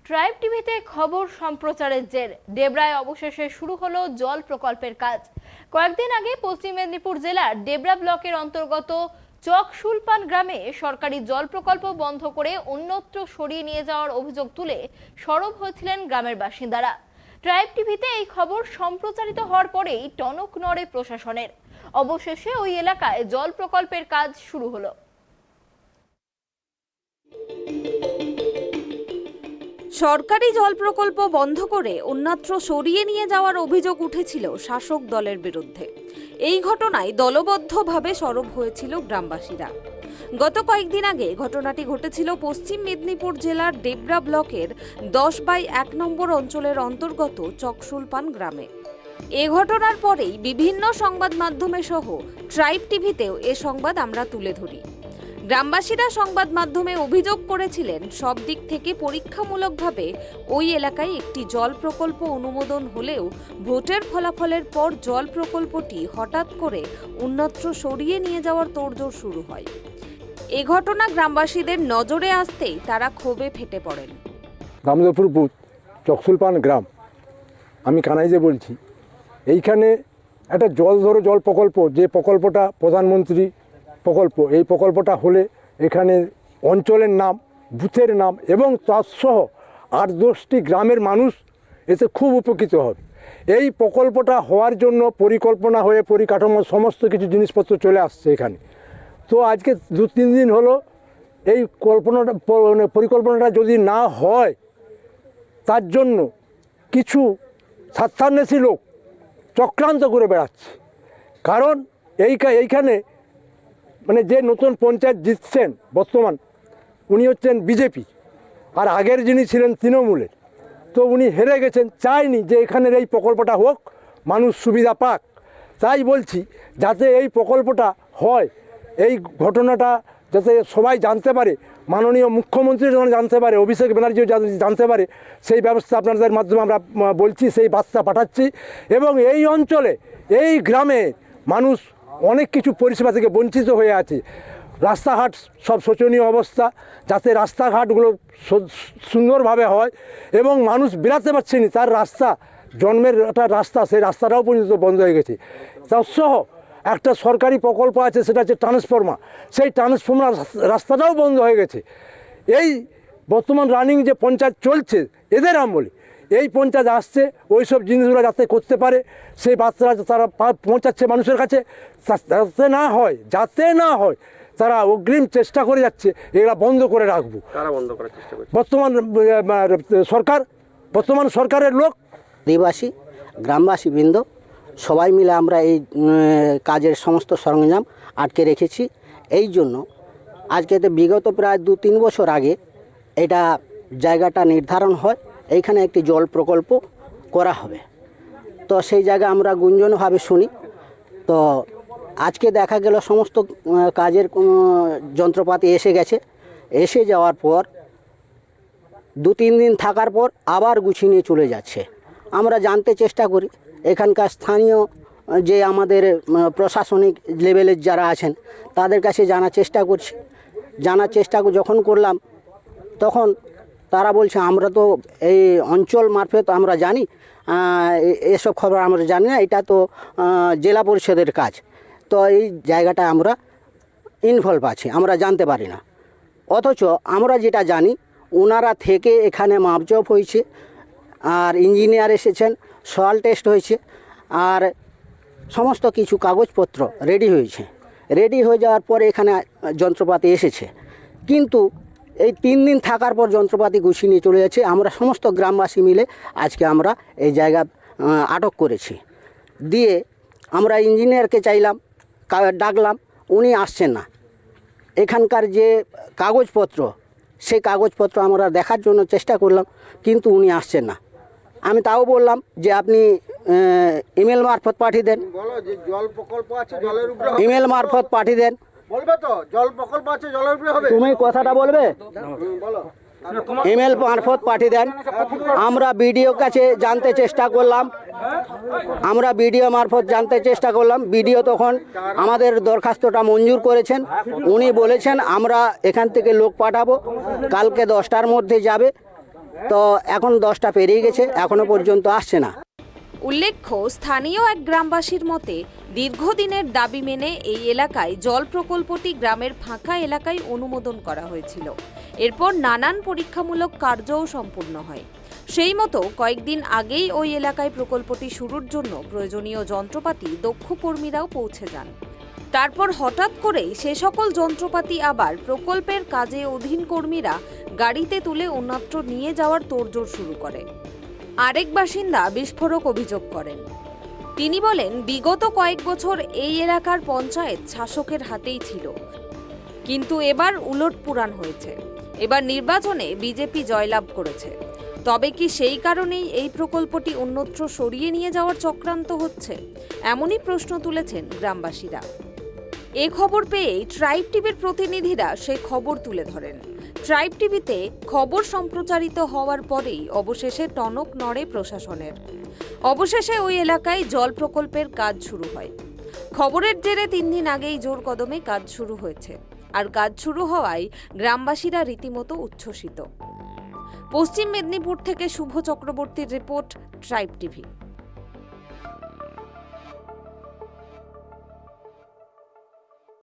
Tribe টিভিতে খবর সম্প্রচারের জের ডেবরায় অবশেষে শুরু হলো জল প্রকল্পের কাজ। কয়েকদিন আগে পশ্চিম মেদিনীপুর জেলার ডেবরা ব্লকের অন্তর্গত চকশুলপান গ্রামে সরকারি জল প্রকল্প বন্ধ করে অন্যত্র সরিয়ে নিয়ে যাওয়ার অভিযোগ তুলে সরব হয়েছিলেন গ্রামের বাসিন্দারা। ট্রাইব টিভিতে এই খবর সম্প্রচারিত হওয়ার পরেই টনক নড়ে প্রশাসনের। অবশেষে ওই এলাকায় জল প্রকল্পের কাজ শুরু হলো। সরকারি জল প্রকল্প বন্ধ করে অন্যত্র সরিয়ে নিয়ে যাওয়ার অভিযোগ উঠেছিল শাসক দলের বিরুদ্ধে। এই ঘটনায় দলবদ্ধভাবে সরব হয়েছিল গ্রামবাসীরা। গত কয়েকদিন আগে ঘটনাটি ঘটেছিল পশ্চিম মেদিনীপুর জেলার ডেবরা ব্লকের 10/1 নম্বর অঞ্চলের অন্তর্গত চকশুলপান গ্রামে। এ ঘটনার পরেই বিভিন্ন সংবাদ মাধ্যমে সহ ট্রাইব টিভিতেও এ সংবাদ আমরা তুলে ধরি। গ্রামবাসীরা সংবাদ মাধ্যমে অভিযোগ করেছিলেন সব দিক থেকে পরীক্ষামূলকভাবে ওই এলাকায় একটি জল প্রকল্প অনুমোদন হলেও ভোটের ফলাফলের পর জল প্রকল্পটি হঠাৎ করে অন্যত্র সরিয়ে নিয়ে যাওয়ার তোড়জোড় শুরু হয়। এ ঘটনা গ্রামবাসীদের নজরে আসতেই তারা ক্ষোভে ফেটে পড়েন। দামোদরপুর বুথ চকশুলপান গ্রাম, আমি কানাইজে বলছি। এইখানে একটা জল প্রকল্প, যে প্রকল্পটা প্রধানমন্ত্রী প্রকল্প, এই প্রকল্পটা হলে এখানে অঞ্চলের নাম, বুথের নাম এবং তারসহ 8-10টি গ্রামের মানুষ এতে খুব উপকৃত হবে। এই প্রকল্পটা হওয়ার জন্য পরিকল্পনা হয়ে পরিকাঠামো সমস্ত কিছু জিনিসপত্র চলে আসছে এখানে। তো আজকে 2-3 দিন হলো এই পরিকল্পনাটা যদি না হয়, তার জন্য কিছু স্বার্থান্বেষী লোক চক্রান্ত করে বেড়াচ্ছে। কারণ এইখানে মানে যে নতুন পঞ্চায়েত জিতছেন বর্তমান, উনি হচ্ছেন বিজেপি, আর আগের যিনি ছিলেন তৃণমূলের। তো উনি হেরে গেছেন, চায়নি যে এখানের এই প্রকল্পটা হোক, মানুষ সুবিধা পাক। তাই বলছি, যাতে এই প্রকল্পটা হয়, এই ঘটনাটা যাতে সবাই জানতে পারে, মাননীয় মুখ্যমন্ত্রী যেন জানতে পারে, অভিষেক ব্যানার্জিও জানতে পারে, সেই ব্যবস্থা আপনাদের মাধ্যমে আমরা বলছি, সেই বার্তা পাঠাচ্ছি। এবং এই অঞ্চলে, এই গ্রামে মানুষ অনেক কিছু পরিষেবা থেকে বঞ্চিত হয়ে আছে। রাস্তাঘাট সব শোচনীয় অবস্থা, যাতে রাস্তাঘাটগুলো সুন্দরভাবে হয় এবং মানুষ বেরাতে পারছে না। তার রাস্তা, জন্মের একটা রাস্তা, সেই রাস্তাটাও পর্যন্ত বন্ধ হয়ে গেছে। তাসহ একটা সরকারি প্রকল্প আছে, সেটা হচ্ছে ট্রান্সফর্মার, সেই ট্রান্সফর্মার রাস্তাটাও বন্ধ হয়ে গেছে। এই বর্তমান রানিং যে পঞ্চায়েত চলছে এদের আমলে, এই পঞ্চায়েত আসছে ওই সব জিনিসগুলো যাতে করতে পারে, সেই বার্তাটা তারা পৌঁছাচ্ছে মানুষের কাছে। যাতে না হয় তারা অগ্রিম চেষ্টা করে যাচ্ছে এগুলা বন্ধ করে রাখবো। বর্তমান সরকারের লোক, আদিবাসী গ্রামবাসী বৃন্দ সবাই মিলে আমরা এই কাজের সমস্ত সরঞ্জাম আটকে রেখেছি। এই জন্য আজকে বিগত প্রায় 2-3 বছর আগে এটা জায়গাটা নির্ধারণ হয়, এইখানে একটি জল প্রকল্প করা হবে। তো সেই জায়গা আমরা গুঞ্জনভাবে শুনি। তো আজকে দেখা গেল সমস্ত কাজের যন্ত্রপাতি এসে গেছে। এসে যাওয়ার পর 2-3 দিন থাকার পর আবার গুছিয়ে নিয়ে চলে যাচ্ছে। আমরা জানতে চেষ্টা করি, এখানকার স্থানীয় যে আমাদের প্রশাসনিক লেভেলের যারা আছেন তাদের কাছে জানার চেষ্টা যখন করলাম, তখন তারা বলছে আমরা তো এই অঞ্চল মারফত আমরা জানি, এসব খবর আমরা জানি না, এটা তো জেলা পরিষদের কাজ। তো এই জায়গাটা আমরা ইনভলভ আছি, আমরা জানতে পারি না। অথচ আমরা যেটা জানি, ওনারা থেকে এখানে মাপজপ হয়েছে, আর ইঞ্জিনিয়ার এসেছেন, সয়েল টেস্ট হয়েছে, আর সমস্ত কিছু কাগজপত্র রেডি হয়ে যাওয়ার পরে এখানে যন্ত্রপাতি এসেছে। কিন্তু এই 3 দিন থাকার পর যন্ত্রপাতি গুছিয়ে নিয়ে চলে যাচ্ছে। আমরা সমস্ত গ্রামবাসী মিলে আজকে আমরা এই জায়গা আটক করেছি। দিয়ে আমরা ইঞ্জিনিয়ারকে ডাকলাম, উনি আসছেন না। এখানকার যে কাগজপত্র, সেই কাগজপত্র আমরা দেখার জন্য চেষ্টা করলাম, কিন্তু উনি আসছেন না। আমি তাও বললাম যে আপনি ইমেল মারফত পাঠিয়ে দেন, ইমেল মারফত পাঠিয়ে দেন। বলবে তো জল প্রকল্প আছে, জলের উপরে হবে, তুমি কথাটা বলবে, ইমেল মারফত পাঠিয়ে দেন। আমরা বিডিও কাছে জানতে চেষ্টা করলাম, বিডিও তখন আমাদের দরখাস্তটা মঞ্জুর করেছেন। উনি বলেছেন আমরা এখান থেকে লোক পাঠাবো, কালকে 10টার মধ্যে যাবে, তো এখন 10টা পেরিয়ে গেছে, এখনো পর্যন্ত আসছে না। উল্লেখ্য, স্থানীয় এক গ্রামবাসীর মতে দীর্ঘদিনের দাবি মেনে এই এলাকায় জল প্রকল্পটি গ্রামের ফাঁকা এলাকায় অনুমোদন করা হয়েছিল। এরপর নানান পরীক্ষামূলক কার্যও সম্পূর্ণ হয়। সেই মতো কয়েকদিন আগেই ওই এলাকায় প্রকল্পটি শুরুর জন্য প্রয়োজনীয় যন্ত্রপাতি দক্ষ কর্মীরাও পৌঁছে যান। তারপর হঠাৎ করেই সে সকল যন্ত্রপাতি আবার প্রকল্পের কাজে অধীন কর্মীরা গাড়িতে তুলে অন্যত্র নিয়ে যাওয়ার তোড়জোড় শুরু করে। আরেক বাসিন্দা বিস্ফোরক অভিযোগ করেন। তিনি বলেন, বিগত কয়েক বছর এই এলাকার পঞ্চায়েত শাসকের হাতেই ছিল, কিন্তু এবার উলটপুরাণ হয়েছে। এবার নির্বাচনে বিজেপি জয়লাভ করেছে। তবে কি সেই কারণেই এই প্রকল্পটি অন্যত্র সরিয়ে নিয়ে যাওয়ার চক্রান্ত হচ্ছে? এমনই প্রশ্ন তুলেছেন গ্রামবাসীরা। এ খবর পেয়েই ট্রাইব টিভির প্রতিনিধিরা সে খবর তুলে ধরেন। ট্রাইব টিভিতে খবর সম্প্রচারিত হওয়ার পরেই অবশেষে টনক নড়ে প্রশাসনের। অবশেষে ওই এলাকায় জল প্রকল্পের কাজ শুরু হয়। খবরের জেরে 3 দিন আগেই জোর কদমে কাজ শুরু হয়েছে। আর কাজ শুরু হওয়ায় গ্রামবাসীরা রীতিমতো উচ্ছ্বসিত। পশ্চিম মেদিনীপুর থেকে শুভ চক্রবর্তীর রিপোর্ট, ট্রাইব টিভি।